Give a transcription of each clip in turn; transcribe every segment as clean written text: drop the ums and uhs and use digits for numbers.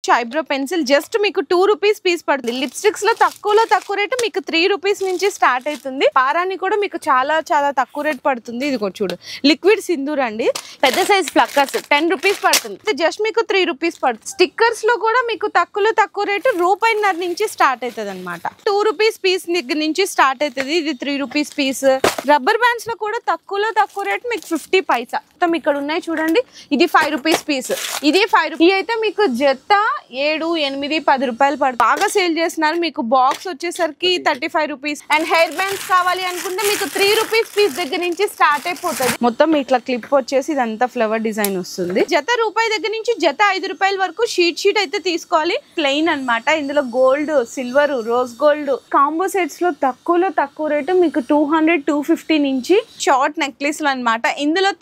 చూడొచ్చు eyebrow pencil just మీకు 2 rupees piece పడుతుంది. లిప్స్టిక్స్ లో తక్కువ రేటు మీకు 3 రూపీస్ నుంచి స్టార్ట్ అవుతుంది. పారాని కూడా మీకు చాలా తక్కువ రేట్ పడుతుంది. ఇది చూడు లిక్విడ్ సింధూర్ అండి, పెద్ద సైజ్ ఫ్లక్కర్స్ 10 రూపీస్ పడుతుంది. జస్ట్ మీకు 3 రూపీస్ పడుతుంది. స్టిక్కర్స్ లో కూడా మీకు తక్కువ రేటు ₹1.5 నుంచి స్టార్ట్ అవుతుంది అనమాట. 2 రూపీస్ పీస్ దగ్గర నుంచి స్టార్ట్ అవుతుంది. ఇది 3 రూపీస్ పీస్. రబ్బర్ బ్యాండ్స్ లో కూడా తక్కువ రేటు మీకు 50 పైసా. మొత్తం ఇక్కడ ఉన్నాయి చూడండి. ఇది 5 రూపీస్ పీస్, ఇది 5 రూపీస్. అయితే మీకు జత 7, 8, 10 రూపాయలు పడుతుంది. బాగా సేల్ చేస్తున్నారు. మీకు బాక్స్ వచ్చేసరికి 35 రూపీస్. అండ్ హెయిర్ బ్యాండ్స్ కావాలి అనుకుంటే మీకు 3 రూపీస్ పీస్ దగ్గర నుంచి స్టార్ట్ అయిపోతుంది. మొత్తం ఇట్లా క్లిప్ వచ్చేసి ఇదంతా ఫ్లవర్ డిజైన్ వస్తుంది. జత రూపాయి దగ్గర నుంచి జత 5 రూపాయల వరకు షీట్ అయితే తీసుకోవాలి. ప్లెయిన్ అన్నమాట. ఇందులో gold, silver, rose gold combo sets లో తక్కువ రేటు మీకు 200, 250 నుంచి షార్ట్ నెక్లెస్లు అన్నమాట. ఇందులో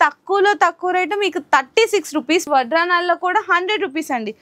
తక్కువ రేటు మీకు 36 రూపీస్. వడ్రానాల్లో కూడా 100 రూపీస్ అండి.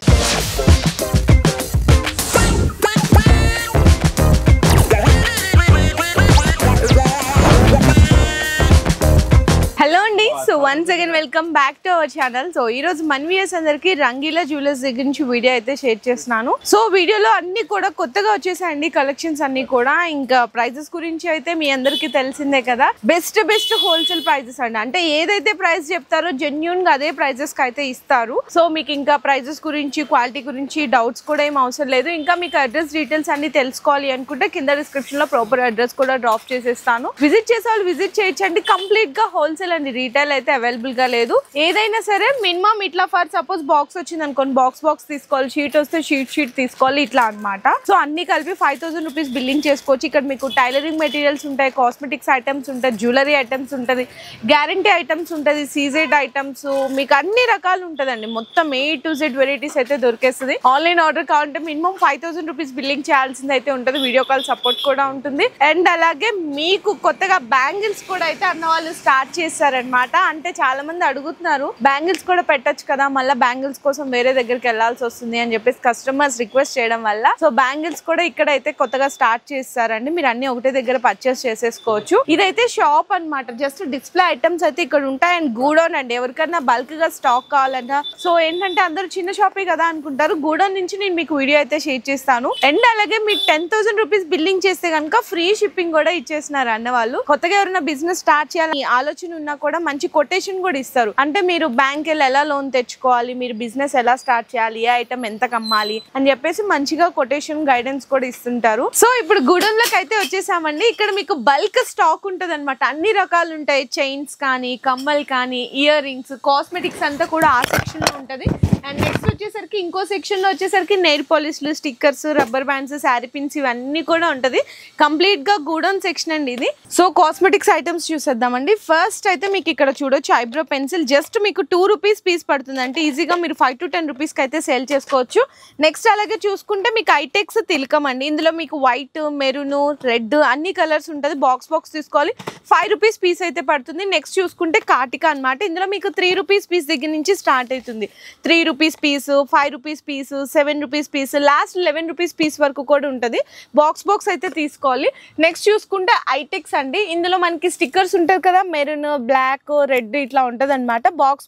హలో అండి, so once again welcome back to our channel. So ఈ రోజు మన వ్యూయర్స్ అందరికి రంగీలా జ్యువెలర్స్ దగ్గర నుంచి వీడియో అయితే షేర్ చేస్తున్నాను. సో వీడియోలో అన్ని కూడా కొత్తగా వచ్చేసాయండి కలెక్షన్స్ అన్ని కూడా. ఇంకా ప్రైజెస్ గురించి అయితే మీ అందరికి తెలిసిందే కదా. బెస్ట్ హోల్సేల్ ప్రైజెస్ అండి. అంటే ఏదైతే ప్రైస్ చెప్తారో జెన్యూన్ గా అదే ప్రైజెస్ కి అయితే ఇస్తారు. సో మీకు ఇంకా ప్రైజెస్ గురించి, క్వాలిటీ గురించి డౌట్స్ కూడా ఏం అవసరం లేదు. ఇంకా మీకు అడ్రస్ డీటెయిల్స్ అన్ని తెలుసుకోవాలి అనుకుంటే కింద డిస్క్రిప్షన్ లో ప్రాపర్ అడ్రస్ కూడా డ్రాప్ చేసేస్తాను. విజిట్ చేసే వాళ్ళు విజిట్ చేయొచ్చండి. కంప్లీట్ గా హోల్సేల్ అండి, రీటైల్ అయితే అవైలబుల్ గా లేదు. ఏదైనా సరే మినిమం ఇట్లా ఫర్ సపోజ్ బాక్స్ వచ్చింది అనుకోండి, బాక్స్ తీసుకోవాలి. షీట్ వస్తే షీట్ తీసుకోవాలి, ఇట్లా అన్నమాట. సో అన్ని కలిపి 5000 రూపీస్ బిల్లింగ్ చేసుకోవచ్చు. ఇక్కడ మీకు టైలరింగ్ మెటీరియల్స్ ఉంటాయి, కాస్మెటిక్స్ ఐటమ్స్ ఉంటాయి, జ్యువెలరీ ఐటమ్స్ ఉంటుంది, గ్యారంటీ ఐటమ్స్ ఉంటుంది, సీజెడ్ ఐటమ్స్, మీకు అన్ని రకాలు ఉంటుందండి. మొత్తం A to Z వెరైటీస్ అయితే దొరికేస్తుంది. ఆన్లైన్ ఆర్డర్ కావాలంటే మినిమం 5000 రూపీస్ బిల్లింగ్ చేయాల్సింది అయితే ఉంటుంది. వీడియో కాల్ సపోర్ట్ కూడా ఉంటుంది. అండ్ అలాగే మీకు కొత్తగా బ్యాంగిల్స్ కూడా అయితే అన్న వాళ్ళు స్టార్ట్ చేస్తారనమాట. అంటే చాలా మంది అడుగుతున్నారు బ్యాంగిల్స్ కూడా పెట్టచ్చు కదా, మళ్ళీ బ్యాంగిల్స్ కోసం వేరే దగ్గరికి వెళ్లాల్సి వస్తుంది అని చెప్పేసి కస్టమర్స్ రిక్వెస్ట్ చేయడం వల్ల సో బ్యాంగిల్స్ కూడా ఇక్కడ అయితే కొత్తగా స్టార్ట్ చేస్తారండి. మీరు అన్ని ఒకటే దగ్గర పర్చేస్ చేసేసుకోవచ్చు. ఇదైతే షాప్ అన్నమాట. జస్ట్ డిస్ప్లే ఐటమ్స్ అయితే ఇక్కడ ఉంటాయి. అండ్ గూడౌన్ అండి, ఎవరికైనా బల్క్ గా స్టాక్ కావాలన్నా సో ఏంటంటే అందరూ చిన్న షాపే కదా అనుకుంటారు. గూడౌన్ నుంచి నేను మీకు వీడియో అయితే షేర్ చేస్తాను. అండ్ అలాగే మీరు 10,000 రూపీస్ బిల్లింగ్ చేస్తే కనుక ఫ్రీ షిప్పింగ్ కూడా ఇచ్చేస్తున్నారు అన్న వాళ్ళు. కొత్తగా ఎవరైనా బిజినెస్ స్టార్ట్ చేయాలని ఆలోచన ఉన్నా కూడా మంచి కొటేషన్ కూడా ఇస్తారు. అంటే మీరు బ్యాంక్ వెళ్ళి ఎలా లోన్ తెచ్చుకోవాలి, మీరు బిజినెస్ ఎలా స్టార్ట్ చేయాలి, ఏ ఐటమ్ ఎంత కమ్మాలి అని చెప్పేసి మంచిగా కొటేషన్ గైడెన్స్ కూడా ఇస్తుంటారు. సో ఇప్పుడు గూడౌన్ లోకి అయితే వచ్చేసామండి. ఇక్కడ మీకు బల్క్ స్టాక్ ఉంటది అనమాట. అన్ని రకాలు ఉంటాయి. చైన్స్ కానీ, కమ్మలు కానీ, ఇయర్ రింగ్స్, కాస్మెటిక్స్ అంతా కూడా ఆ సెక్షన్ లో ఉంటది. అండ్ నెక్స్ట్ వచ్చేసరికి ఇంకో సెక్షన్ లో వచ్చేసరికి నెయిల్ పాలిష్లు, stickers, rubber bands, sari pins ఇవన్నీ కూడా ఉంటది. కంప్లీట్ గా గూడౌన్ సెక్షన్ అండి ఇది. సో కాస్మెటిక్స్ ఐటమ్స్ చూసేద్దామండి. ఫస్ట్ అయితే మీకు ఇక్కడ చూడొచ్చు ఐబ్రో పెన్సిల్ జస్ట్ మీకు 2 రూపీస్ పీస్ పడుతుంది. అంటే ఈజీగా మీరు 5 to 10 రూపీస్ కి అయితే సేల్ చేసుకోవచ్చు. నెక్స్ట్ అలాగే చూసుకుంటే మీకు ఐటెక్స్ తిలకం అండి. ఇందులో మీకు వైట్, మెరూన్, రెడ్ అన్ని కలర్స్ ఉంటుంది. బాక్స్ తీసుకోవాలి. 5 రూపీస్ పీస్ అయితే పడుతుంది. నెక్స్ట్ చూసుకుంటే కాటికా అనమాట. ఇందులో మీకు 3 రూపీస్ పీస్ దగ్గర నుంచి స్టార్ట్ అవుతుంది. 3 rupees piece, 5 rupees piece, 7 rupees piece, last 11 rupees piece వరకు కూడా ఉంటుంది. బాక్స్ అయితే తీసుకోవాలి. నెక్స్ట్ చూసుకుంటే ఐటెక్స్ అండి. ఇందులో మనకి స్టిక్కర్స్ ఉంటుంది కదా, మెరూన్, బ్లాక్, రెడ్ ఇట్లా ఉంటుంది అనమాట. బాక్స్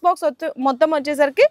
మొత్తం వచ్చేసరికి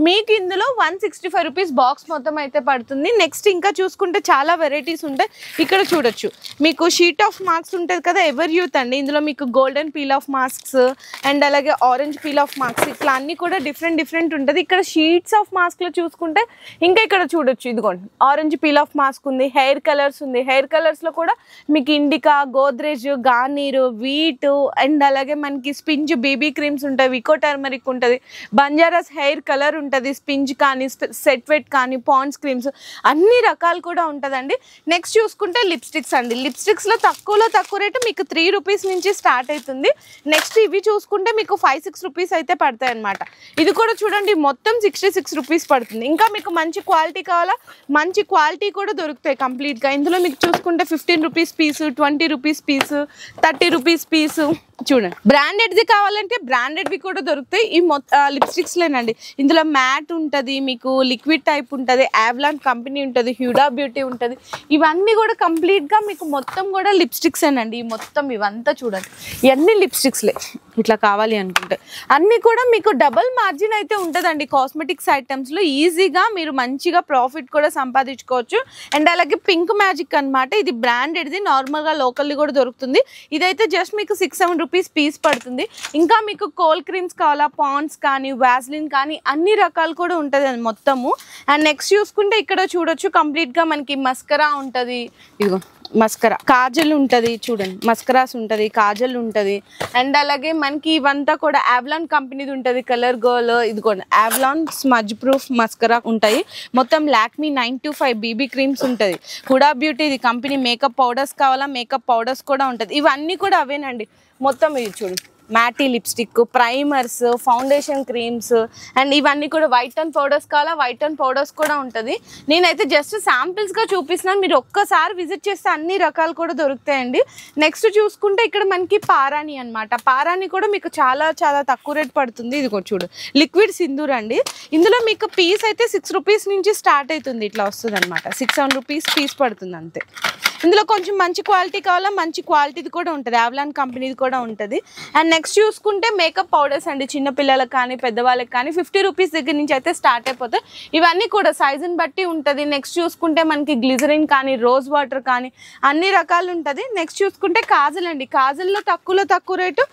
మీకు ఇందులో 165 రూపీస్ బాక్స్ మొత్తం అయితే పడుతుంది. నెక్స్ట్ ఇంకా చూసుకుంటే చాలా వెరైటీస్ ఉంటాయి. ఇక్కడ చూడొచ్చు మీకు షీట్ ఆఫ్ మార్క్స్ ఉంటుంది కదా, ఎవర్ యూత్ అండి. ఇందులో మీకు golden peel off masks and అలాగే ఆరెంజ్ పీల్ ఆఫ్ మాస్క్ ఇట్లా అన్ని కూడా డిఫరెంట్ ఉంటుంది. ఇక్కడ షీట్స్ ఆఫ్ మాస్క్ లో చూసుకుంటే ఇంకా ఇక్కడ చూడొచ్చు, ఇదిగోండి ఆరెంజ్ పీల్ ఆఫ్ మాస్క్ ఉంది, హెయిర్ కలర్స్ ఉంది. హెయిర్ కలర్స్ లో కూడా మీకు ఇండికా, గోద్రేజ్, గార్నీర్, వీట్ అండ్ అలాగే మనకి స్పింజ్ బేబీ క్రీమ్స్ ఉంటాయి, వికో టర్మరిక్ ఉంటుంది, బంజారాస్ హెయిర్ కలర్ ఉంటుంది, స్పింజ్ కానీ, సెట్ వెట్ కానీ, పాండ్స్ క్రీమ్స్ అన్ని రకాలు కూడా ఉంటుందండి. నెక్స్ట్ చూసుకుంటే లిప్స్టిక్స్ అండి. లిప్స్టిక్స్ లో తక్కువ రేటు మీకు 3 రూపీస్ నుంచి స్టార్ట్ అవుతుంది. నెక్స్ట్ ఇవి చూసుకుంటే మీకు 5-6 రూపీస్ అయితే పడతాయి అనమాట. ఇది కూడా చూడండి మొత్తం 66 రూపీస్ పడుతుంది. ఇంకా మీకు మంచి క్వాలిటీ కావాలా, మంచి క్వాలిటీ కూడా దొరుకుతాయి కంప్లీట్ గా. ఇందులో మీకు చూసుకుంటే 15 రూపీస్ పీసు, 20 రూపీస్ పీసు, 30 రూపీస్ పీసు చూడండి బ్రాండెడ్ది కావాలంటే బ్రాండెడ్వి కూడా దొరుకుతాయి. ఈ లిప్స్టిక్స్ లేనండి. ఇందులో మ్యాట్ ఉంటుంది, మీకు లిక్విడ్ టైప్ ఉంటుంది, ఆవ్లాన్ కంపెనీ ఉంటుంది, హ్యూడా బ్యూటీ ఉంటుంది. ఇవన్నీ కూడా కంప్లీట్గా మీకు మొత్తం కూడా లిప్స్టిక్స్ ఏనండి. ఈ మొత్తం ఇవంతా చూడండి ఇవన్నీ లిప్స్టిక్స్లే. ఇట్లా కావాలి అనుకుంటే అన్నీ కూడా మీకు డబల్ మార్జిన్ అయితే ఉంటుందండి. కాస్మెటిక్స్ ఐటమ్స్లో ఈజీగా మీరు మంచిగా ప్రాఫిట్ కూడా సంపాదించుకోవచ్చు. అండ్ అలాగే పింక్ మ్యాజిక్ అనమాట, ఇది బ్రాండెడ్ది, నార్మల్గా లోకల్ది కూడా దొరుకుతుంది. ఇదైతే జస్ట్ మీకు 6-7 రూపీస్ పీస్ పడుతుంది. ఇంకా మీకు కోల్డ్ క్రీమ్స్ కావాలా, పాండ్స్ కానీ, వాస్లిన్ కానీ అన్ని రకాలు కూడా ఉంటుంది మొత్తము. అండ్ నెక్స్ట్ చూసుకుంటే ఇక్కడ చూడొచ్చు కంప్లీట్గా మనకి మస్కరా ఉంటుంది. ఇదిగో మస్కరా, కాజల్ ఉంటుంది చూడండి, మస్కరాస్ ఉంటుంది, కాజల్ ఉంటుంది. అండ్ అలాగే మనకి ఇవంతా కూడా ఆవ్లాన్ కంపెనీది ఉంటుంది, కలర్ గర్ల్, ఇదిగోండి ఆవ్లాన్ స్మజ్ ప్రూఫ్ మస్కరా ఉంటాయి. మొత్తం లాక్మీ 925 బీబీ క్రీమ్స్ ఉంటుంది. హుడా బ్యూటీ ఇది కంపెనీ. మేకప్ పౌడర్స్ కావాలా, మేకప్ పౌడర్స్ కూడా ఉంటుంది. ఇవన్నీ కూడా అవేనండి. మొత్తం ఇది చూడండి matte lipstick, primers, foundation creams, and ఇవన్నీ కూడా వైట్ టోన్ పౌడర్స్ కావాలా, వైట్ టోన్ పౌడర్స్ కూడా ఉంటుంది. నేనైతే జస్ట్ శాంపిల్స్గా చూపిస్తున్నాను, మీరు ఒక్కసారి విజిట్ చేస్తే అన్ని రకాలు కూడా దొరుకుతాయండి. నెక్స్ట్ చూసుకుంటే ఇక్కడ మనకి పారాని అనమాట. పారాని కూడా మీకు చాలా చాలా తక్కువ రేట్ పడుతుంది. ఇది కూడా చూడు లిక్విడ్ సింధూర్ అండి. ఇందులో మీకు పీస్ అయితే 6 రూపీస్ నుంచి స్టార్ట్ అవుతుంది. ఇట్లా వస్తుంది అనమాట. 6-7 రూపీస్ పీస్ పడుతుంది అంతే. ఇందులో కొంచెం మంచి క్వాలిటీ కావాలా, మంచి క్వాలిటీది కూడా ఉంటుంది, ఆవ్లాన్ కంపెనీది కూడా ఉంటుంది. అండ్ నెక్స్ట్ చూసుకుంటే మేకప్ పౌడర్స్ అండి. చిన్నపిల్లలకు కానీ పెద్దవాళ్ళకి కానీ 50 రూపీస్ దగ్గర నుంచి అయితే స్టార్ట్ అయిపోతాయి. ఇవన్నీ కూడా సైజుని బట్టి ఉంటుంది. నెక్స్ట్ చూసుకుంటే మనకి గ్లిజరిన్ కానీ, రోజ్ వాటర్ కానీ అన్ని రకాలు ఉంటుంది. నెక్స్ట్ చూసుకుంటే కాజల్ అండి. కాజల్లో తక్కువ రేటు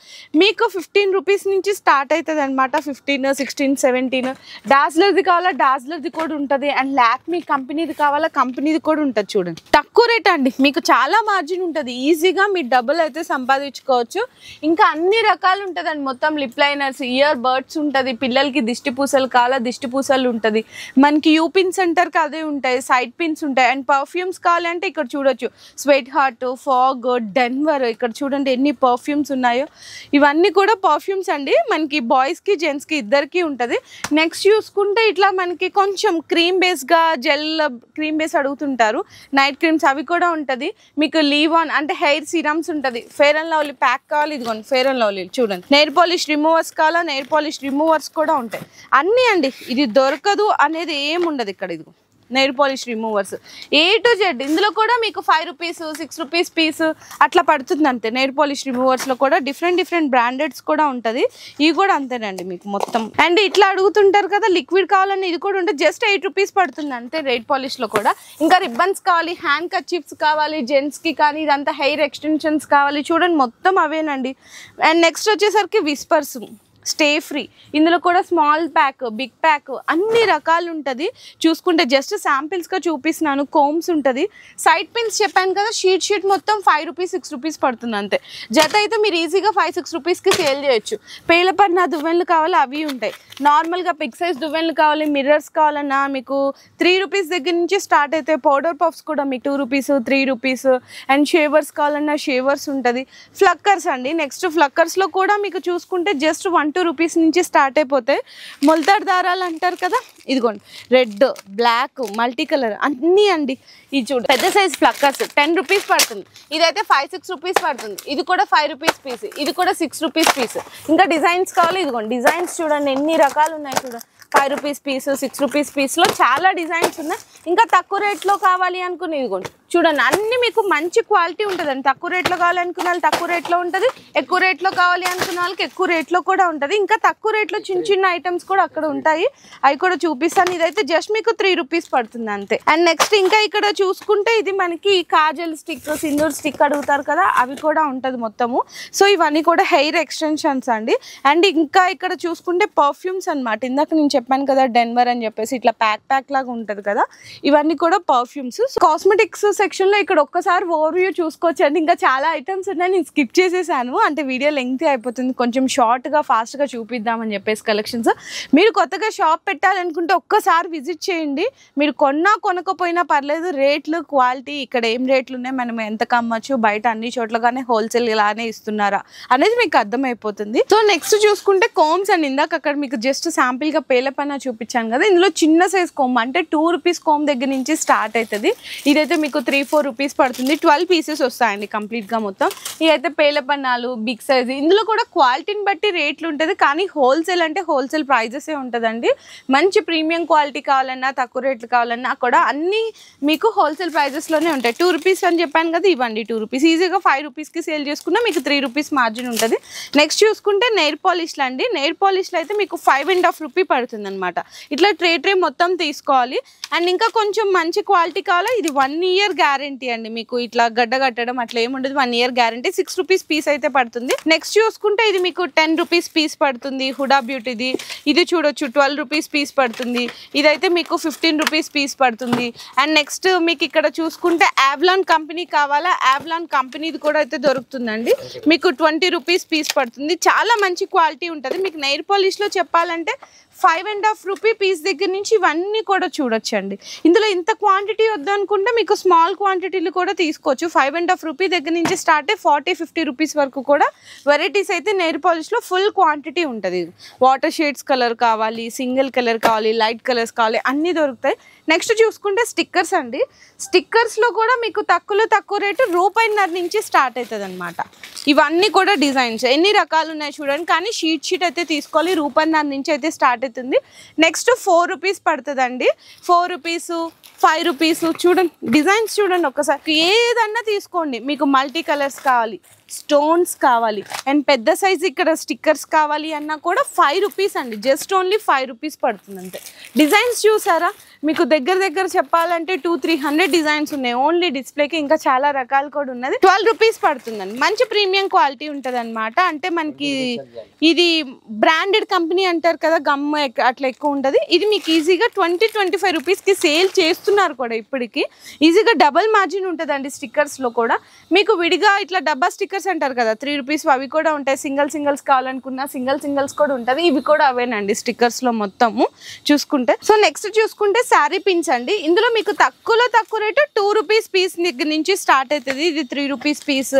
మీకు 15 రూపీస్ నుంచి స్టార్ట్ అవుతుంది అనమాట. 15, 16, 17. డాజ్లర్ది కావాలా, డాజ్లర్ది కూడా ఉంటుంది. అండ్ లాక్మీ కంపెనీది కావాలా, కంపెనీది కూడా ఉంటుంది. చూడండి తక్కువ రేట్ అండి, మీకు చాలా మార్జిన్ ఉంటుంది. ఈజీగా మీరు డబ్బులు అయితే సంపాదించుకోవచ్చు. ఇంకా అన్ని రకాలు ఉంటుందండి. మొత్తం లిప్ లైనర్స్, ఇయర్ బర్డ్స్ ఉంటుంది, పిల్లలకి దిష్టి పూసలు కావాలా, దిష్టి పూసలు ఉంటుంది. మనకి యూ పిన్స్ సెంటర్కి అదే ఉంటాయి, సైడ్ పిన్స్ ఉంటాయి. అండ్ పర్ఫ్యూమ్స్ కావాలంటే ఇక్కడ చూడొచ్చు స్వెట్ హార్ట్, ఫాగ్, డెన్వర్. ఇక్కడ చూడండి ఎన్ని పర్ఫ్యూమ్స్ ఉన్నాయో. ఇవన్నీ కూడా పర్ఫ్యూమ్స్ అండి. మనకి బాయ్స్కి జెంట్స్కి ఇద్దరికి ఉంటుంది. నెక్స్ట్ చూసుకుంటే ఇట్లా మనకి కొంచెం క్రీమ్ బేస్గా జెల్ క్రీమ్ బేస్ అడుగుతుంటారు, నైట్ క్రీమ్స్ అవి కూడా ఉంటుంది. మీకు లీవ్ ఆన్ అంటే హెయిర్ సిరమ్స్ ఉంటుంది. ఫెయిర్ అండ్ లవ్లీ ప్యాక్ కావాలి, ఇదిగోండి ఫెయిర్ అండ్ లవ్లీ చూడండి. నెయిల్ పాలిష్ రిమూవర్స్ కావాలా, నెయిల్ పాలిష్ రిమూవర్స్ కూడా ఉంటాయి. అన్నీ అండి, ఇది దొరకదు అనేది ఏముండదు ఇక్కడ. ఇదిగో nail polish removers A to Z. ఇందులో కూడా మీకు 5 రూపీస్, 6 రూపీస్ పీస్ అట్లా పడుతుంది అంతే. నెయిల్ పాలిష్ రిమూవర్స్లో కూడా డిఫరెంట్ బ్రాండెడ్స్ కూడా ఉంటుంది. ఇవి కూడా అంతేనండి మీకు మొత్తం. అండ్ ఇట్లా అడుగుతుంటారు కదా లిక్విడ్ కావాలని, ఇది కూడా ఉంటుంది. జస్ట్ 8 రూపీస్ పడుతుంది అంతే నెయిల్ పాలిష్లో కూడా. ఇంకా రిబ్బన్స్ కావాలి, హ్యాండ్ కర్చీఫ్స్ కావాలి జెంట్స్కి కానీ, ఇదంతా హెయిర్ ఎక్స్టెన్షన్స్ కావాలి. చూడండి మొత్తం అవేనండి. అండ్ నెక్స్ట్ వచ్చేసరికి విస్పర్స్, స్టే ఫ్రీ. ఇందులో కూడా స్మాల్ ప్యాక్, బిగ్ ప్యాక్ అన్ని రకాలు ఉంటుంది. చూసుకుంటే జస్ట్ శాంపిల్స్గా చూపిస్తున్నాను. కోమ్స్ ఉంటుంది, సైడ్ పిన్స్ చెప్పాను కదా, షీట్ మొత్తం 5 రూపీస్ 6 రూపీస్ పడుతుంది అంతే. జత అయితే మీరు ఈజీగా 5-6 రూపీస్కి సేల్ చేయొచ్చు. పేలపడిన దువ్వెనలు కావాలి అవి ఉంటాయి. నార్మల్గా బిగ్ సైజ్ దువ్వెనలు కావాలి, మిర్రర్స్ కావాలన్నా మీకు 3 రూపీస్ దగ్గర నుంచి స్టార్ట్ అవుతాయి. పౌడర్ పఫ్స్ కూడా మీకు 2 రూపీస్ 3 రూపీస్. అండ్ షేవర్స్ కావాలన్నా షేవర్స్ ఉంటుంది. ఫ్లక్కర్స్ అండి. నెక్స్ట్ ఫ్లక్కర్స్లో కూడా మీకు చూసుకుంటే జస్ట్ 1-2 రూపీస్ నుంచి స్టార్ట్ అయిపోతాయి. మొలతాడు దారాలు అంటారు కదా, ఇదిగోండి రెడ్, బ్లాక్, మల్టీ కలర్ అన్నీ అండి. ఇది చూడు పెద్ద సైజ్ ఫ్లక్కర్స్ 10 రూపీస్ పడుతుంది. ఇదైతే 5-6 రూపీస్ పడుతుంది. ఇది కూడా 5 రూపీస్ పీస్, ఇది కూడా 6 రూపీస్ పీస్. ఇంకా డిజైన్స్ కావాలి, ఇదిగోండి డిజైన్స్ చూడండి ఎన్ని రకాలు ఉన్నాయి. చూడండి 5 రూపీస్ పీస్, 6 రూపీస్ పీస్లో చాలా డిజైన్స్ ఉన్నాయి. ఇంకా తక్కువ రేట్లో కావాలి అనుకుని ఇదిగోండి చూడండి అన్ని మీకు మంచి క్వాలిటీ ఉంటుందండి. తక్కువ రేట్లో కావాలనుకున్న వాళ్ళు తక్కువ రేట్లో ఉంటుంది, ఎక్కువ రేట్లో కావాలి అనుకున్న వాళ్ళకి ఎక్కువ రేట్లో కూడా ఉంటుంది. ఇంకా తక్కువ రేట్లో చిన్న ఐటమ్స్ కూడా అక్కడ ఉంటాయి, అవి కూడా చూపిస్తాను. ఇదైతే జస్ట్ మీకు 3 రూపీస్ పడుతుంది అంతే. అండ్ నెక్స్ట్ ఇంకా ఇక్కడ చూసుకుంటే ఇది మనకి కాజల్ స్టిక్, సింధూర్ స్టిక్ అడుగుతారు కదా, అవి కూడా ఉంటుంది మొత్తము. సో ఇవన్నీ కూడా హెయిర్ ఎక్స్టెన్షన్స్ అండి. అండ్ ఇంకా ఇక్కడ చూసుకుంటే పర్ఫ్యూమ్స్ అనమాట. ఇందాక నేను చెప్పాను కదా డెన్వర్ అని చెప్పేసి ఇట్లా ప్యాక్ లాగా ఉంటుంది కదా, ఇవన్నీ కూడా పర్ఫ్యూమ్స్. కాస్మెటిక్స్ సెక్షన్ లో ఇక్కడ ఒక్కసారి ఓవర్వ్యూ చూసుకోవచ్చు అండి. ఇంకా చాలా ఐటమ్స్ ఉన్నాయి, నేను స్కిప్ చేసేసాను అంటే వీడియో లెంగ్తీ అయిపోతుంది. కొంచెం షార్ట్ గా ఫాస్ట్ గా చూపిద్దామని చెప్పేసి కలెక్షన్స్. మీరు కొత్తగా షాప్ పెట్టాలనుకుంటే ఒక్కసారి విజిట్ చేయండి. మీరు కొనకపోయినా పర్లేదు, రేట్లు క్వాలిటీ ఇక్కడ ఏం రేట్లు ఉన్నాయి, మనం ఎంత కమ్మచ్చు, బయట అన్ని చోట్లగానే హోల్సేల్ ఇలానే ఇస్తున్నారా అనేది మీకు అర్థమైపోతుంది. సో నెక్స్ట్ చూసుకుంటే కోమ్స్ అండి. ఇందాక అక్కడ మీకు జస్ట్ శాంపిల్ గా పేలపైన చూపించాను కదా, ఇందులో చిన్న సైజ్ కోమ్ అంటే 2 రూపీస్ కోమ్ దగ్గర నుంచి స్టార్ట్ అవుతుంది. ఇదైతే మీకు 3-4 రూపీస్ పడుతుంది. 12 పీసెస్ వస్తాయండి కంప్లీట్గా మొత్తం. ఇవైతే పేలపన్నాలు బిగ్ సైజ్. ఇందులో కూడా క్వాలిటీని బట్టి రేట్లు ఉంటుంది, కానీ హోల్సేల్ అంటే హోల్సేల్ ప్రైజెసే ఉంటుందండి. మంచి ప్రీమియం క్వాలిటీ కావాలన్నా తక్కువ రేట్లు కావాలన్నా కూడా అన్నీ మీకు హోల్సేల్ ప్రైజెస్లోనే ఉంటాయి. 2 రూపీస్ అని చెప్పాను కదా, ఇవ్వండి 2 రూపీస్. ఈజీగా 5 రూపీస్కి సేల్ చేసుకున్నా మీకు 3 రూపీస్ మార్జిన్ ఉంటుంది. నెక్స్ట్ చూసుకుంటే నెయిల్ పాలిష్లు అండి. నెయిల్ పాలిష్లో అయితే మీకు 5.5 రూపీ పడుతుంది అనమాట. ఇట్లా ట్రే మొత్తం తీసుకోవాలి. అండ్ ఇంకా కొంచెం మంచి క్వాలిటీ కావాలా, ఇది 1 ఇయర్ గ్యారంటీ అండి. మీకు ఇట్లా గడ్డ కట్టడం అట్లా ఏముండదు, 1 ఇయర్ గ్యారంటీ. 6 రూపీస్ పీస్ అయితే పడుతుంది. నెక్స్ట్ చూసుకుంటే ఇది మీకు 10 రూపీస్ పీస్ పడుతుంది. హుడా బ్యూటీది ఇది చూడొచ్చు, 12 రూపీస్ పీస్ పడుతుంది. ఇదైతే మీకు 15 రూపీస్ పీస్ పడుతుంది. అండ్ నెక్స్ట్ మీకు ఇక్కడ చూసుకుంటే ఆవ్లాన్ కంపెనీ కావాలా, ఆవ్లాన్ కంపెనీది కూడా అయితే దొరుకుతుందండి. మీకు 20 రూపీస్ పీస్ పడుతుంది. చాలా మంచి క్వాలిటీ ఉంటుంది. మీకు నెయిల్ పాలిష్లో చెప్పాలంటే 5.5 రూపీ పీస్ దగ్గర నుంచి ఇవన్నీ కూడా చూడొచ్చండి. ఇందులో ఇంత క్వాంటిటీ వద్దనుకుంటే మీకు స్మాల్ క్వాంటిటీలు కూడా తీసుకోవచ్చు. 5.5 రూపీ దగ్గర నుంచి స్టార్ట్ అయ్యి 40-50 రూపీస్ వరకు కూడా వెరైటీస్ అయితే నెయిల్ పాలిష్లో ఫుల్ క్వాంటిటీ ఉంటుంది. వాటర్ షేడ్స్ కలర్ కావాలి, సింగిల్ కలర్ కావాలి, లైట్ కలర్స్ కావాలి, అన్నీ దొరుకుతాయి. నెక్స్ట్ చూసుకుంటే స్టిక్కర్స్ అండి. స్టిక్కర్స్లో కూడా మీకు తక్కువ రేటు ₹1.5 నుంచి స్టార్ట్ అవుతుంది అనమాట. ఇవన్నీ కూడా డిజైన్స్ ఎన్ని రకాలు ఉన్నాయి చూడండి, కానీ షీట్ అయితే తీసుకోవాలి. ₹1.5 నుంచి అయితే స్టార్ట్ అవుతుంది. నెక్స్ట్ 4 రూపీస్ పడుతుందండి. 4 రూపీస్, 5 రూపీస్. చూడండి డిజైన్స్ చూడండి ఒక్కసారి. ఏదన్నా తీసుకోండి, మీకు మల్టీ కలర్స్ కావాలి, స్టోన్స్ కావాలి, అండ్ పెద్ద సైజ్ ఇక్కడ స్టిక్కర్స్ కావాలి అన్నా కూడా 5 రూపీస్ అండి. జస్ట్ ఓన్లీ 5 రూపీస్ పడుతుంది అంతే. డిజైన్స్ చూసారా, మీకు దగ్గర చెప్పాలంటే 200-300 డిజైన్స్ ఉన్నాయి ఓన్లీ డిస్ప్లేకి. ఇంకా చాలా రకాలు కూడా ఉన్నది. 12 రూపీస్ పడుతుందండి. మంచి ప్రీమియం క్వాలిటీ ఉంటుంది అనమాట. అంటే మనకి ఇది బ్రాండెడ్ కంపెనీ అంటారు కదా, గమ్ అట్లా ఎక్కువ ఉంటుంది. ఇది మీకు ఈజీగా 20-25 రూపీస్కి సేల్ చేస్తున్నారు కూడా ఇప్పటికి. ఈజీగా డబల్ మార్జిన్ ఉంటుందండి స్టిక్కర్స్లో కూడా. మీకు విడిగా ఇట్లా డబ్బా స్టిక్కర్స్ అంటారు కదా 3 రూపీస్, అవి కూడా ఉంటాయి. సింగిల్స్ కావాలనుకున్నా సింగిల్స్ కూడా ఉంటుంది. ఇవి కూడా అవేనండి స్టిక్కర్స్లో మొత్తము చూసుకుంటే. సో నెక్స్ట్ చూసుకుంటే శారీ పిన్స్ అండి. ఇందులో మీకు తక్కువ రేటు 2 రూపీస్ పీస్ దగ్గర నుంచి స్టార్ట్ అవుతుంది. ఇది 3 రూపీస్ పీస్.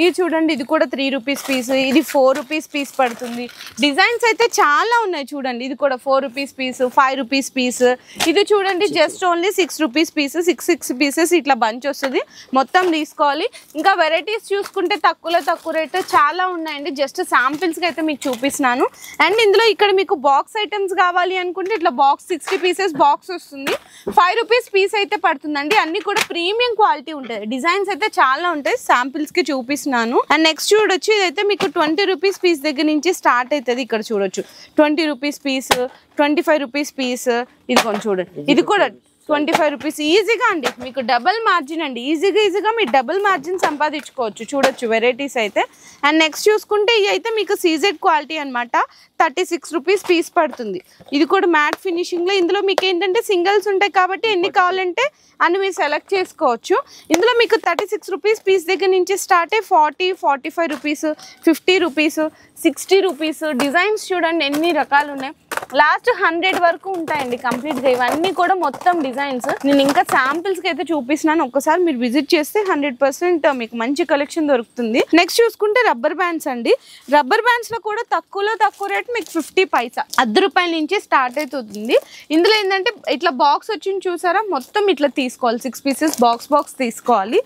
ఇది చూడండి, ఇది కూడా 3 రూపీస్ పీస్. ఇది 4 రూపీస్ పీస్ పడుతుంది. డిజైన్స్ అయితే చాలా ఉన్నాయి చూడండి. ఇది కూడా 4 రూపీస్ పీస్, 5 రూపీస్ పీస్. ఇది చూడండి just only 6 rupees piece. 6 pieces ఇట్లా బంచ్ వస్తుంది. మొత్తం తీసుకోవాలి. ఇంకా వెరైటీస్ చూసుకుంటే తక్కువ రేటు చాలా ఉన్నాయండి. జస్ట్ శాంపిల్స్కి అయితే మీకు చూపిస్తున్నాను. అండ్ ఇందులో ఇక్కడ మీకు బాక్స్ ఐటమ్స్ కావాలి అనుకుంటే ఇట్లా బాక్స్ 60 పీసెస్ బాక్స్ వస్తుంది. 5 రూపీస్ పీస్ అయితే పడుతుందండి. అన్ని కూడా ప్రీమియం క్వాలిటీ ఉంటాయి. డిజైన్స్ అయితే చాలా ఉంటాయి. శాంపిల్స్కి చూపిస్తున్నాను. అండ్ నెక్స్ట్ చూడొచ్చు, ఇదైతే మీకు 20 రూపీస్ పీస్ దగ్గర నుంచి స్టార్ట్ అవుతుంది. ఇక్కడ చూడొచ్చు 20 రూపీస్ పీస్, 25 రూపీస్ పీస్. ఇది కొంచెం చూడండి, ఇది కూడా 25 రూపీస్. ఈజీగా అండి మీకు డబల్ మార్జిన్ అండి. ఈజీగా మీరు డబుల్ మార్జిన్ సంపాదించుకోవచ్చు. చూడొచ్చు వెరైటీస్ అయితే. అండ్ నెక్స్ట్ చూసుకుంటే ఇవి అయితే మీకు సీజెడ్ క్వాలిటీ అనమాట. 36 రూపీస్ పీస్ పడుతుంది. ఇది కూడా మ్యాట్ ఫినిషింగ్లో. ఇందులో మీకు ఏంటంటే సింగిల్స్ ఉంటాయి కాబట్టి ఎన్ని కావాలంటే అన్ని మీరు సెలెక్ట్ చేసుకోవచ్చు. ఇందులో మీకు 36 రూపీస్ పీస్ దగ్గర నుంచి స్టార్ట్ అయ్యి 40-45 రూపీస్, 50 రూపీస్, 60 రూపీస్. డిజైన్స్ చూడండి ఎన్ని రకాలు ఉన్నాయి. లాస్ట్ 100 వరకు ఉంటాయండి కంప్లీట్గా. ఇవన్నీ కూడా మొత్తం డిజైన్స్. నేను ఇంకా శాంపిల్స్కి అయితే చూపిస్తున్నాను. ఒక్కసారి మీరు విజిట్ చేస్తే 100% మీకు మంచి కలెక్షన్ దొరుకుతుంది. నెక్స్ట్ చూసుకుంటే రబ్బర్ బ్యాండ్స్ అండి. రబ్బర్ బ్యాండ్స్లో కూడా తక్కువ రేట్ మీకు 50 పైసా, ₹10 నుంచి స్టార్ట్ అవుతుంది. ఇందులో ఏంటంటే ఇట్లా బాక్స్ వచ్చింది చూసారా, మొత్తం ఇట్లా తీసుకోవాలి. 6 పీసెస్ బాక్స్ తీసుకోవాలి.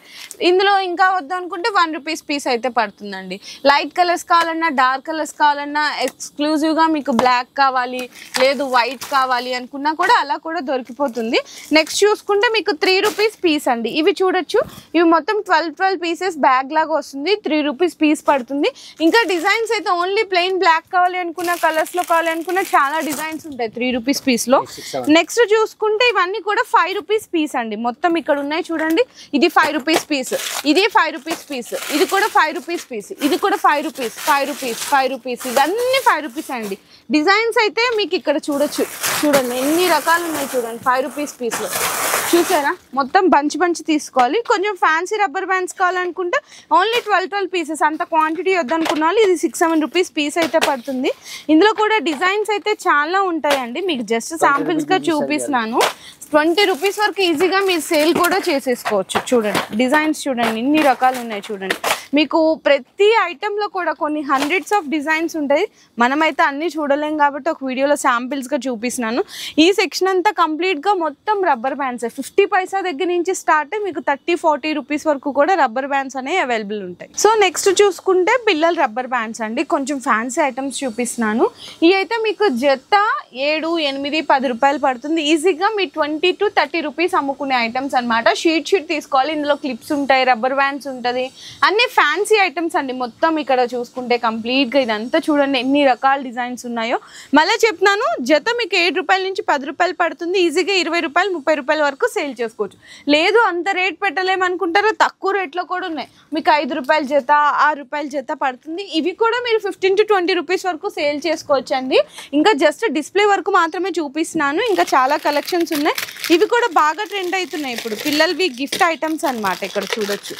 ఇందులో ఇంకా వద్దనుకుంటే 1 రూపీస్ పీస్ అయితే పడుతుందండి. లైట్ కలర్స్ కావాలన్నా, డార్క్ కలర్స్ కావాలన్నా, ఎక్స్క్లూజివ్గా మీకు బ్లాక్ కావాలి, లేదు వైట్ కావాలి అనుకున్నా కూడా అలా కూడా దొరికిపోతుంది. నెక్స్ట్ చూసుకుంటే మీకు 3 రూపీస్ పీస్ అండి. ఇవి చూడొచ్చు, ఇవి మొత్తం 12 పీసెస్ బ్యాగ్ లాగా వస్తుంది. 3 రూపీస్ పీస్ పడుతుంది. ఇంకా డిజైన్స్ అయితే ఓన్లీ ప్లెయిన్ బ్లాక్ కావాలి అనుకున్నా, కలర్స్ లో కావాలి అనుకున్నా చాలా డిజైన్స్ ఉంటాయి 3 రూపీస్ పీస్ లో. నెక్స్ట్ చూసుకుంటే ఇవన్నీ కూడా 5 రూపీస్ పీస్ అండి. మొత్తం ఇక్కడ ఉన్నాయి చూడండి. ఇది 5 రూపీస్ పీస్, ఇది 5 రూపీస్ పీస్, ఇది కూడా 5 రూపీస్ పీస్, ఇది కూడా 5 రూపీస్, 5 రూపీస్, 5 రూపీస్. ఇవన్నీ 5 రూపీస్ అండి. డిజైన్స్ అయితే మీకు ఇక్కడ చూడొచ్చు, చూడండి ఎన్ని రకాలు ఉన్నాయి చూడండి 5 రూపీస్ పీస్లో. చూసారా, మొత్తం బంచ్ తీసుకోవాలి. కొంచెం ఫ్యాన్సీ రబ్బర్ బ్యాండ్స్ కావాలనుకుంటే ఓన్లీ 12 పీసెస్, అంత క్వాంటిటీ వద్దనుకున్న వాళ్ళు ఇది 6-7 రూపీస్ పీస్ అయితే పడుతుంది. ఇందులో కూడా డిజైన్స్ అయితే చాలా ఉంటాయండి. మీకు జస్ట్ శాంపిల్స్గా చూపిస్తున్నాను. 20 రూపీస్ వరకు ఈజీగా మీరు సేల్ కూడా చేసేసుకోవచ్చు. చూడండి డిజైన్స్ చూడండి ఎన్ని రకాలు ఉన్నాయి చూడండి. మీకు ప్రతి ఐటెంలో కూడా కొన్ని హండ్రెడ్స్ ఆఫ్ డిజైన్స్ ఉంటాయి. మనమైతే అన్నీ చూడలేం కాబట్టి ఒక వీడియోలో శాంపిల్స్గా చూపిస్తున్నాను. ఈ సెక్షన్ అంతా కంప్లీట్గా మొత్తం రబ్బర్ బ్యాండ్స్ 50 పైసా దగ్గర నుంచి స్టార్ట్ మీకు 30-40 రూపీస్ వరకు కూడా రబ్బర్ బ్యాండ్స్ అనేవి అవైలబుల్ ఉంటాయి. సో నెక్స్ట్ చూసుకుంటే పిల్లల రబ్బర్ బ్యాండ్స్ అండి. కొంచెం ఫ్యాన్సీ ఐటమ్స్ చూపిస్తున్నాను. ఇవి అయితే మీకు జత 7, 8, 10 రూపాయలు పడుతుంది. ఈజీగా మీ 20 to 30 రూపీస్ అమ్ముకునే ఐటమ్స్ అనమాట. షీట్ తీసుకోవాలి. ఇందులో క్లిప్స్ ఉంటాయి, రబ్బర్ బ్యాండ్స్ ఉంటుంది, అన్ని ఫ్యాన్సీ ఐటమ్స్ అండి. మొత్తం ఇక్కడ చూసుకుంటే కంప్లీట్గా ఇదంతా చూడండి ఎన్ని రకాల డిజైన్స్ ఉన్నాయో. మళ్ళీ చెప్తున్నాను, జత మీకు 7 రూపాయల నుంచి 10 రూపాయలు పడుతుంది. ఈజీగా 20 రూపాయలు 30 రూపాయల వరకు సేల్ చేసుకోవచ్చు. లేదు అంత రేట్ పెట్టలేమనుకుంటారో తక్కువ రేట్లో కూడా ఉన్నాయి. మీకు 5 రూపాయల జత, 6 రూపాయల జత పడుతుంది. ఇవి కూడా మీరు 15 to 20 రూపీస్ వరకు సేల్ చేసుకోవచ్చు అండి. ఇంకా జస్ట్ డిస్ప్లే వరకు మాత్రమే చూపిస్తున్నాను. ఇంకా చాలా కలెక్షన్స్ ఉన్నాయి. ఇవి కూడా బాగా ట్రెండ్ అవుతున్నాయి ఇప్పుడు. పిల్లలవి గిఫ్ట్ ఐటమ్స్ అనమాట. ఇక్కడ చూడొచ్చు,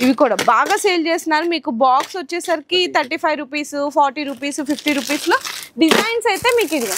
ఇవి కూడా బాగా సేల్ చేస్తున్నారు. మీకు బాక్స్ వచ్చేసరికి 35 రూపీస్, 40 రూపీస్, 50 రూపీస్లో డిజైన్స్ అయితే మీకు ఇది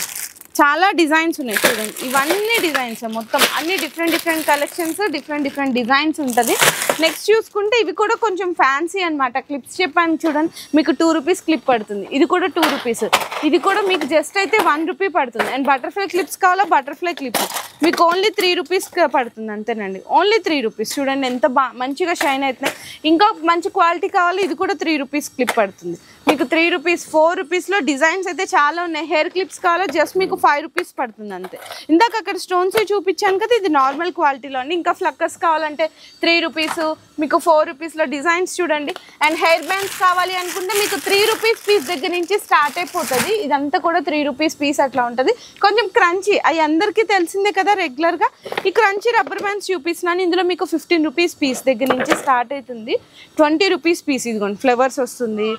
చాలా డిజైన్స్ ఉన్నాయి చూడండి. ఇవన్నీ డిజైన్స్ మొత్తం అన్ని డిఫరెంట్ కలెక్షన్స్, డిఫరెంట్ డిజైన్స్ ఉంటుంది. నెక్స్ట్ చూసుకుంటే ఇవి కూడా కొంచెం ఫ్యాన్సీ అనమాట. క్లిప్స్ చెప్పాను చూడండి, మీకు 2 రూపీస్ క్లిప్ పడుతుంది. ఇది కూడా 2 రూపీస్. ఇది కూడా మీకు జస్ట్ అయితే 1 రూపీ పడుతుంది. అండ్ బటర్ఫ్లై క్లిప్స్ కావాలా, బటర్ఫ్లై క్లిప్స్ మీకు ఓన్లీ 3 రూపీస్ పడుతుంది అంతేనండి. Only 3 rupees. చూడండి ఎంత మంచిగా షైన్ అవుతున్నాయి. ఇంకా మంచి క్వాలిటీ కావాలి, ఇది కూడా 3 రూపీస్ క్లిప్ పడుతుంది. మీకు 3 రూపీస్, 4 రూపీస్లో డిజైన్స్ అయితే చాలా ఉన్నాయి. హెయిర్ క్లిప్స్ కావాలా జస్ట్ మీకు 5 రూపీస్ పడుతుంది అంతే. ఇందాక అక్కడ స్టోన్స్ చూపించాను కదా, ఇది నార్మల్ క్వాలిటీలో అండి. ఇంకా ఫ్లక్కర్స్ కావాలంటే 3 రూపీస్, మీకు 4 రూపీస్లో డిజైన్స్ చూడండి. అండ్ హెయిర్ బ్యాండ్స్ కావాలి అనుకుంటే మీకు 3 రూపీస్ పీస్ దగ్గర నుంచి స్టార్ట్ అయిపోతుంది. ఇదంతా కూడా 3 రూపీస్ పీస్ అట్లా ఉంటుంది. కొంచెం క్రంచీ, అవి అందరికీ తెలిసిందే కదా రెగ్యులర్గా. ఈ క్రంచీ రబ్బర్ బ్యాండ్స్ చూపిస్తున్నాను. ఇందులో మీకు 15 రూపీస్ పీస్ దగ్గర నుంచి స్టార్ట్ అవుతుంది. 20 రూపీస్ పీస్ ఇదిగోండి ఫ్లవర్స్ వస్తుంది.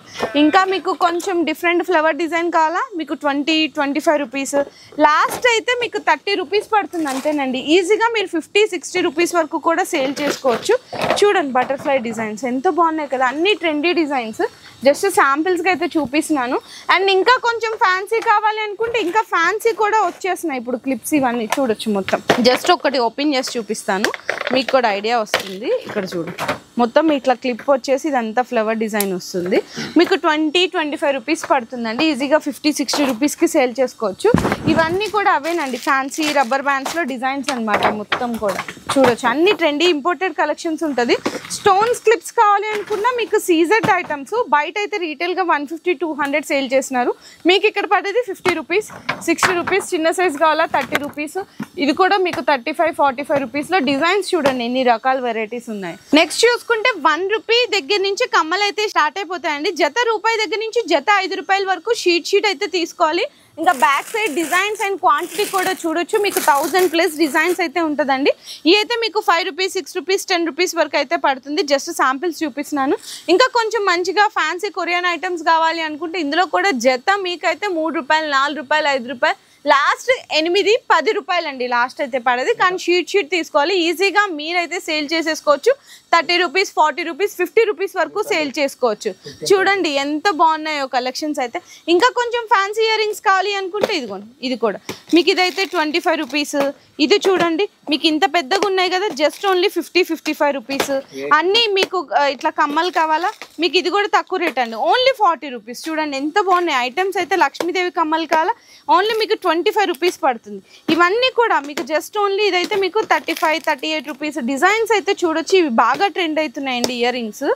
ఇంకా మీకు కొంచెం డిఫరెంట్ ఫ్లవర్ డిజైన్ కావాలా మీకు 20-25 రూపీస్. లాస్ట్ అయితే మీకు 30 రూపీస్ పడుతుంది అంతేనండి. ఈజీగా మీరు 50-60 రూపీస్ వరకు కూడా సేల్ చేసుకోవచ్చు. చూడండి బటర్ఫ్లై డిజైన్స్ ఎంత బాగున్నాయి కదా, అన్ని ట్రెండీ డిజైన్స్. జస్ట్ శాంపిల్స్గా అయితే చూపిస్తున్నాను. అండ్ ఇంకా కొంచెం ఫ్యాన్సీ కావాలి అనుకుంటే ఇంకా ఫ్యాన్సీ కూడా వచ్చేస్తున్నాయి ఇప్పుడు క్లిప్స్. ఇవన్నీ చూడొచ్చు. మొత్తం జస్ట్ ఒకటి ఓపెన్ చేసి చూపిస్తాను, మీకు కూడా ఐడియా వస్తుంది. ఇక్కడ చూడు, మొత్తం ఇట్లా క్లిప్ వచ్చేసి ఇదంతా ఫ్లవర్ డిజైన్ వస్తుంది. మీకు 20-25 రూపీస్ పడుతుందండి. ఈజీగా 50-60 రూపీస్కి సేల్ చేసుకోవచ్చు. ఇవన్నీ కూడా అవేనండి ఫ్యాన్సీ రబ్బర్ బ్యాండ్స్లో డిజైన్స్ అనమాట. మొత్తం కూడా చూడొచ్చు అన్ని ట్రెండీ ఇంపోర్టెడ్ కలెక్షన్స్ ఉంటుంది. స్టోన్స్ క్లిప్స్ కావాలి అనుకున్నా మీకు సీజెడ్ ఐటమ్స్ బయట అయితే రీటైల్గా 150-200 సేల్ చేస్తున్నారు. మీకు ఇక్కడ పడేది 50 రూపీస్, 60 రూపీస్. చిన్న సైజ్ కావాలా 30 రూపీస్. ఇది కూడా మీకు 35-45 రూపీస్లో డిజైన్స్ చూడండి ఎన్ని రకాల వెరైటీస్ ఉన్నాయి. నెక్స్ట్ చూసుకుంటే 1 రూపీ దగ్గర నుంచి కమ్మలు అయితే స్టార్ట్ అయిపోతాయండి. జత రూపాయి దగ్గర నుంచి జత 5 రూపాయల వరకు షీట్ అయితే తీసుకోవాలి. ఇంకా back side designs and quantity కూడా చూడొచ్చు. మీకు 1000+ డిజైన్స్ అయితే ఉంటుందండి. ఇవి అయితే మీకు 5 రూపీస్, 6 రూపీస్, 10 రూపీస్ వరకు అయితే పడుతుంది. జస్ట్ శాంపిల్స్ చూపిస్తున్నాను. ఇంకా కొంచెం మంచిగా ఫ్యాన్సీ కొరియన్ ఐటమ్స్ కావాలి అనుకుంటే ఇందులో కూడా జత మీకైతే 3 రూపాయలు, 4 రూపాయలు, 5 రూపాయలు, లాస్ట్ 8-10 రూపాయలు అండి లాస్ట్ అయితే పడేది. కానీ షీట్ తీసుకోవాలి. ఈజీగా మీరైతే సేల్ చేసేసుకోవచ్చు. 30 రూపీస్, 40 రూపీస్, 50 రూపీస్ వరకు సేల్ చేసుకోవచ్చు. చూడండి ఎంత బాగున్నాయో కలెక్షన్స్ అయితే. ఇంకా కొంచెం ఫ్యాన్సీ ఇయర్ రింగ్స్ కావాలి అనుకుంటే ఇదిగోండి, ఇది కూడా మీకు ఇదైతే 25 రూపీస్. ఇది చూడండి మీకు ఇంత పెద్దగా ఉన్నాయి కదా, జస్ట్ ఓన్లీ 50-55 రూపీస్. అన్నీ మీకు ఇట్లా కమ్మలు కావాలా మీకు ఇది కూడా తక్కువ రేట్ అండి, ఓన్లీ 40 రూపీస్. చూడండి ఎంత బాగున్నాయి ఐటమ్స్ అయితే. లక్ష్మీదేవి కమ్మలు కావాలా ఓన్లీ మీకు 25 రూపీస్ పడుతుంది. ఇవన్నీ కూడా మీకు జస్ట్ ఓన్లీ ఇదైతే మీకు 35-38 రూపీస్. డిజైన్స్ అయితే చూడొచ్చు, ఇవి బాగా ట్రెండ్ అవుతున్నాయండి ఇయర్ రింగ్స్.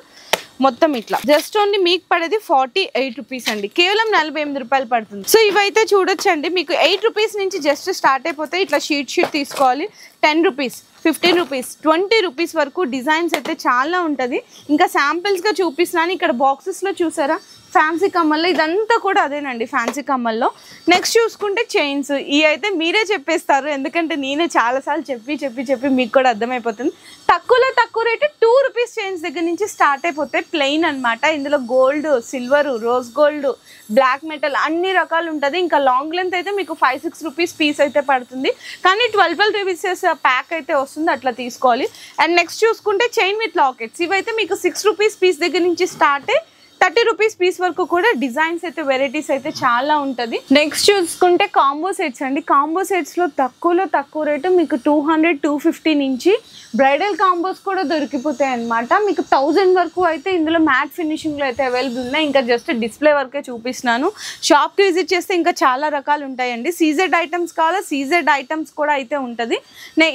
మొత్తం ఇట్లా జస్ట్ ఓన్లీ మీకు పడేది 48 రూపీస్ అండి, కేవలం 48 రూపాయలు పడుతుంది. సో ఇవైతే చూడొచ్చండి మీకు 8 రూపీస్ నుంచి జస్ట్ స్టార్ట్ అయిపోతాయి. ఇట్లా షీట్ తీసుకోవాలి. 10 రూపీస్, 15 రూపీస్, 20 రూపీస్ వరకు డిజైన్స్ అయితే చాలా ఉంటుంది. ఇంకా శాంపిల్స్గా చూపిస్తున్నాను. ఇక్కడ బాక్సెస్లో చూసారా ఫ్యాన్సీ కమ్మల్లో, ఇదంతా కూడా అదేనండి ఫ్యాన్సీ కమ్మల్లో. నెక్స్ట్ చూసుకుంటే చైన్స్. ఇవి అయితే మీరే చెప్పేస్తారు, ఎందుకంటే నేనే చాలాసార్లు చెప్పి మీకు కూడా అర్థమైపోతుంది. తక్కువ రేటు 2 రూపీస్ చైన్స్ దగ్గర నుంచి స్టార్ట్ అయిపోతాయి. ప్లెయిన్ అనమాట. ఇందులో gold, silver, rose gold, black metal అన్ని రకాలు ఉంటుంది. ఇంకా లాంగ్ లెంత్ అయితే మీకు 5-6 రూపీస్ పీస్ అయితే పడుతుంది. కానీ 12 రూపీస్ ప్యాక్ అయితే వస్తుంది, అట్లా తీసుకోవాలి. అండ్ నెక్స్ట్ చూసుకుంటే చైన్ విత్ లాకెట్స్. ఇవైతే మీకు 6 రూపీస్ పీస్ దగ్గర నుంచి స్టార్ట్ అయ్యి 30 రూపీస్ పీస్ వరకు కూడా డిజైన్స్ అయితే వెరైటీస్ అయితే చాలా ఉంటుంది. నెక్స్ట్ చూసుకుంటే కాంబో సెట్స్ అండి. కాంబో సెట్స్ లో తక్కువ రేటు మీకు 200-250 నుంచి బ్రైడల్ కాంబోస్ కూడా దొరికిపోతాయి అనమాట. మీకు 1000 వరకు అయితే ఇందులో మ్యాట్ ఫినిషింగ్ లో అయితే అవైలబుల్ ఉన్నాయి. ఇంకా జస్ట్ డిస్ప్లే వరకే చూపిస్తున్నాను. షాప్ కి విజిట్ చేస్తే ఇంకా చాలా రకాలు ఉంటాయండి. సీజెడ్ ఐటమ్స్ కావాలా, సీజెడ్ ఐటమ్స్ కూడా అయితే ఉంటుంది.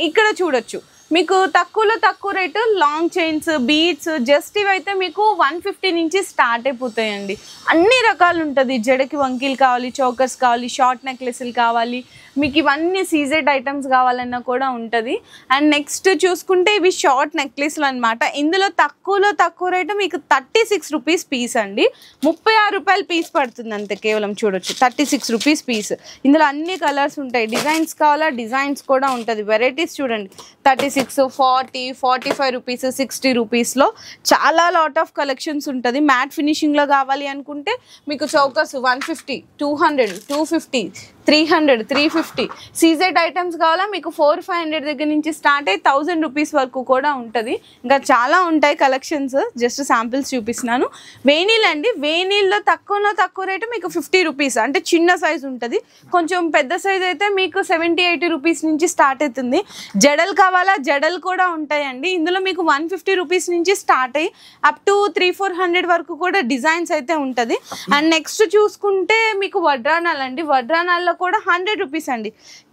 ఇక్కడ చూడొచ్చు మీకు తక్కువ rate long chains, beads, just ఇవైతే మీకు 150 నుంచి స్టార్ట్ అయిపోతాయండి. అన్ని రకాలు ఉంటుంది. జడకి వంకీలు కావాలి, చోకర్స్ కావాలి, షార్ట్ నెక్లెస్లు కావాలి, మీకు ఇవన్నీ సీజెడ్ ఐటమ్స్ కావాలన్నా కూడా ఉంటుంది. అండ్ నెక్స్ట్ చూసుకుంటే ఇవి షార్ట్ నెక్లెస్లు అనమాట. ఇందులో తక్కువ రేటు మీకు 36 రూపీస్ పీస్ అండి. 36 రూపాయలు పీస్ పడుతుంది అంతే కేవలం. చూడొచ్చు 36 రూపీస్ పీస్. ఇందులో అన్ని కలర్స్ ఉంటాయి. డిజైన్స్ కావాలా, డిజైన్స్ కూడా ఉంటుంది. వెరైటీస్ చూడండి 36, 40, 45 రూపీస్, 60 రూపీస్లో చాలా లాట్ ఆఫ్ కలెక్షన్స్ ఉంటుంది. మ్యాట్ ఫినిషింగ్లో కావాలి అనుకుంటే మీకు చౌకస్ 150, 200, 250, 300, 350. సీజెడ్ ఐటమ్స్ కావాలా మీకు 400-500 దగ్గర నుంచి స్టార్ట్ అయ్యి 1000 రూపీస్ వరకు కూడా ఉంటుంది. ఇంకా చాలా ఉంటాయి కలెక్షన్స్. జస్ట్ శాంపిల్స్ చూపిస్తున్నాను. వేనీల్ అండి. వేనీల్లో తక్కువ రేటు మీకు 50 రూపీస్, అంటే చిన్న సైజ్ ఉంటుంది. కొంచెం పెద్ద సైజ్ అయితే మీకు 70-80 రూపీస్ నుంచి స్టార్ట్ అవుతుంది. జడలు కావాలా, జడలు కూడా ఉంటాయండి. ఇందులో మీకు 150 రూపీస్ నుంచి స్టార్ట్ అయ్యి అప్ టు 300-400 వరకు కూడా డిజైన్స్ అయితే ఉంటుంది. అండ్ నెక్స్ట్ చూసుకుంటే మీకు వడ్రానాలు అండి. వడ్రానాల్లో కూడా 100 రూపీస్ అండి.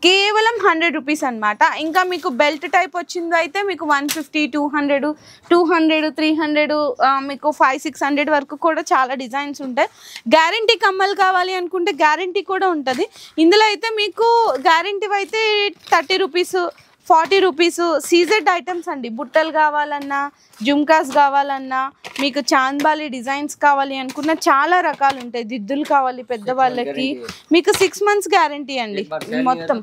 కేవలం 100 రూపీస్ అనమాట. ఇంకా మీకు బెల్ట్ టైప్ వచ్చింది అయితే మీకు 150, 200, 300, మీకు 500-600 వరకు కూడా చాలా డిజైన్స్ ఉంటాయి. గ్యారంటీ కమ్మలు కావాలి అనుకుంటే గ్యారంటీ కూడా ఉంటుంది. ఇందులో అయితే మీకు గ్యారంటీ అయితే 30 రూపీస్, 40 రూపీస్. సీజెడ్ ఐటమ్స్ అండి. బుట్టలు కావాలన్నా, జుమ్కాస్ కావాలన్నా, మీకు చాంద్బాలి డిజైన్స్ కావాలి అనుకున్న చాలా రకాలు ఉంటాయి. దిద్దులు కావాలి పెద్దవాళ్ళకి మీకు 6 months గ్యారంటీ అండి. మొత్తం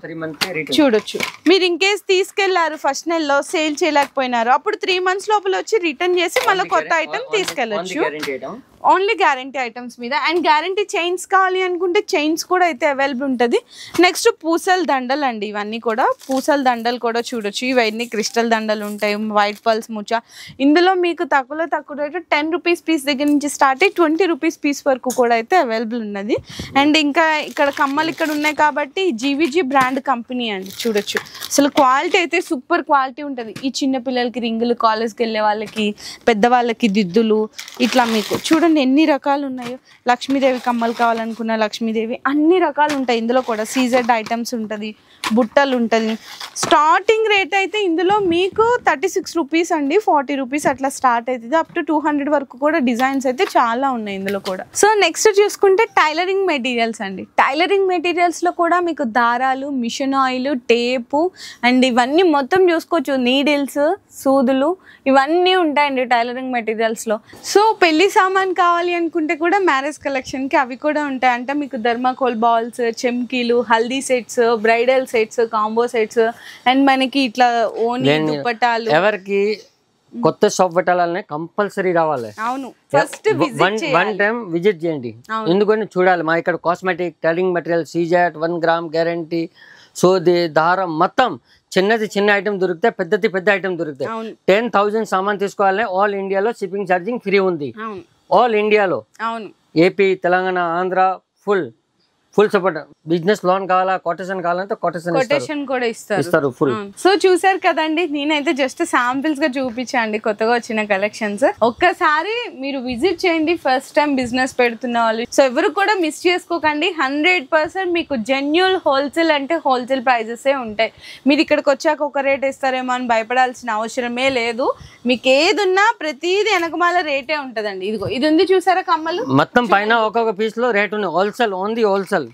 చూడొచ్చు. మీరు ఇన్కేస్ తీసుకెళ్లారు ఫస్ట్ నెలలో సేల్ చేయలేకపోయినారు, అప్పుడు 3 months లోపల వచ్చి రిటర్న్ చేసి మళ్ళీ కొత్త ఐటమ్ తీసుకెళ్ళచ్చు. ఓన్లీ గ్యారంటీ ఐటమ్స్ మీద. అండ్ గ్యారంటీ చైన్స్ కావాలి అనుకుంటే చైన్స్ కూడా అయితే అవైలబుల్ ఉంటుంది. నెక్స్ట్ పూసల దండలు అండి. ఇవన్నీ కూడా పూసల దండలు కూడా చూడొచ్చు. ఇవన్నీ క్రిస్టల్ దండలు ఉంటాయి, వైట్ పల్స్ ముచ్చ. ఇందులో మీకు తక్కువ రేటు 10 రూపీస్ పీస్ దగ్గర నుంచి స్టార్ట్ అయ్యి 20 రూపీస్ పీస్ వరకు కూడా అయితే అవైలబుల్ ఉన్నది. అండ్ ఇంకా ఇక్కడ కమ్మలు ఇక్కడ ఉన్నాయి కాబట్టి జీవీజీ బ్రాండ్ కంపెనీ అండి. చూడొచ్చు అసలు క్వాలిటీ అయితే సూపర్ క్వాలిటీ ఉంటుంది. ఈ చిన్న పిల్లలకి రింగులు, కాలేజ్కి వెళ్ళే వాళ్ళకి, పెద్దవాళ్ళకి దిద్దులు, ఇట్లా మీకు చూడండి ఎన్ని రకాలు ఉన్నాయో. లక్ష్మీదేవి కమ్మలు కావాలనుకున్న లక్ష్మీదేవి, అన్ని రకాలు ఉంటాయి. ఇందులో కూడా సీజెడ్ ఐటమ్స్ ఉంటుంది, బుట్టలు ఉంటుంది. స్టార్టింగ్ రేట్ అయితే ఇందులో మీకు 36 రూపీస్ అండి, 40 రూపీస్ అట్లా స్టార్ట్ అవుతుంది. అప్ టు 200 వరకు కూడా డిజైన్స్ అయితే చాలా ఉన్నాయి ఇందులో కూడా. సో నెక్స్ట్ చూసుకుంటే టైలరింగ్ మెటీరియల్స్ అండి. టైలరింగ్ మెటీరియల్స్లో కూడా మీకు దారాలు, మిషన్ ఆయిల్, టేపు అండ్ ఇవన్నీ మొత్తం చూసుకోవచ్చు. నీడిల్స్, సూదులు ఇవన్నీ ఉంటాయండి టైలరింగ్ మెటీరియల్స్లో. సో పెళ్లి సామాన్ కావాలి అనుకుంటే కూడా మ్యారేజ్ కలెక్షన్కి అవి కూడా ఉంటాయి. అంటే మీకు ధర్మాకోల్ బాల్స్, చెమ్కీలు, haldi sets, bridal sets, combo sets and మనకి ఇట్లా ఓనీ దుపట్టాలు. ఎవరికి కొత్త షాప్ పెట్టాలనే కంపల్సరీ రావాలి. అవును, ఫస్ట్ వన్ టైం విజిట్ చేయండి. ఎందుకంటే చూడాలి మా ఇక్కడ cosmetic, tailoring material, సీజెట్, 1 gram guarantee, సోది, దారం మొత్తం చిన్న ఐటమ్ దొరుకుతాయి, పెద్ద ఐటమ్ దొరుకుతాయి. 10,000 సామాన్ తీసుకోవాలనే ఆల్ ఇండియాలో షిప్పింగ్ ఛార్జింగ్ ఫ్రీ ఉంది. ఆల్ ఇండియాలో, AP, Telangana, Andhra full support. Business loan కావాలా, కొటేషన్ కావాలంటే కొటేషన్ కూడా ఇస్తారు ఫుల్. సో చూసారు కదండి, నేనైతే జస్ట్ శాంపిల్స్ గా చూపించండి కొత్తగా వచ్చిన కలెక్షన్స్. ఒక్కసారి మీరు విజిట్ చేయండి ఫస్ట్ టైం బిజినెస్ పెడుతున్న వాళ్ళు. సో ఎవరు కూడా మిస్ చేసుకోకండి. 100% మీకు జెన్యూన్ హోల్సేల్ అంటే హోల్సేల్ ప్రైజెస్ ఉంటాయి. మీరు ఇక్కడికి వచ్చాక ఒక రేట్ ఇస్తారేమో అని భయపడాల్సిన అవసరమే లేదు. మీకు ఏది ఉన్నా ప్రతిదీ వెనకమాల రేటే ఉంటదండి. ఇదిగో ఇది ఉంది చూసారా కమ్మలు, మొత్తం పైన ఒక్కొక్క పీస్ లో రేట్ ఉంది. హోల్సేల్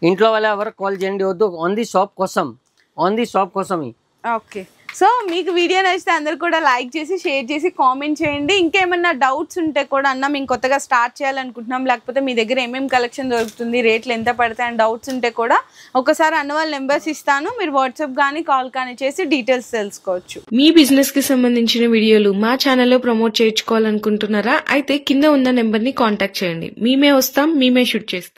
ఇంట్లో వాళ్ళ ఎవరు కాల్ చేయండి వద్దు, ఆన్ ది షాప్ కోసం. ఓకే. సో మీకు వీడియో నచ్చితే అందరు కూడా లైక్ చేసి, షేర్ చేసి, కామెంట్ చేయండి. ఇంకేమన్నా డౌట్స్ ఉంటే కూడా అన్న మేము కొత్తగా స్టార్ట్ చేయాలనుకుంటున్నాం, లేకపోతే మీ దగ్గర ఏమేమి కలెక్షన్ దొరుకుతుంది, రేట్లు ఎంత పడతాయి అని డౌట్స్ ఉంటే కూడా ఒకసారి అన్న వాళ్ళ నెంబర్స్ ఇస్తాను. మీరు వాట్సాప్ కానీ కాల్ కానీ చేసి డీటెయిల్స్ తెలుసుకోవచ్చు. మీ బిజినెస్ కి సంబంధించిన వీడియోలు మా ఛానల్లో ప్రమోట్ చేయించుకోవాలనుకుంటున్నారా? అయితే కింద ఉన్న నెంబర్ ని కాంటాక్ట్ చేయండి. మేమే వస్తాం, మేమే షూట్ చేస్తాం.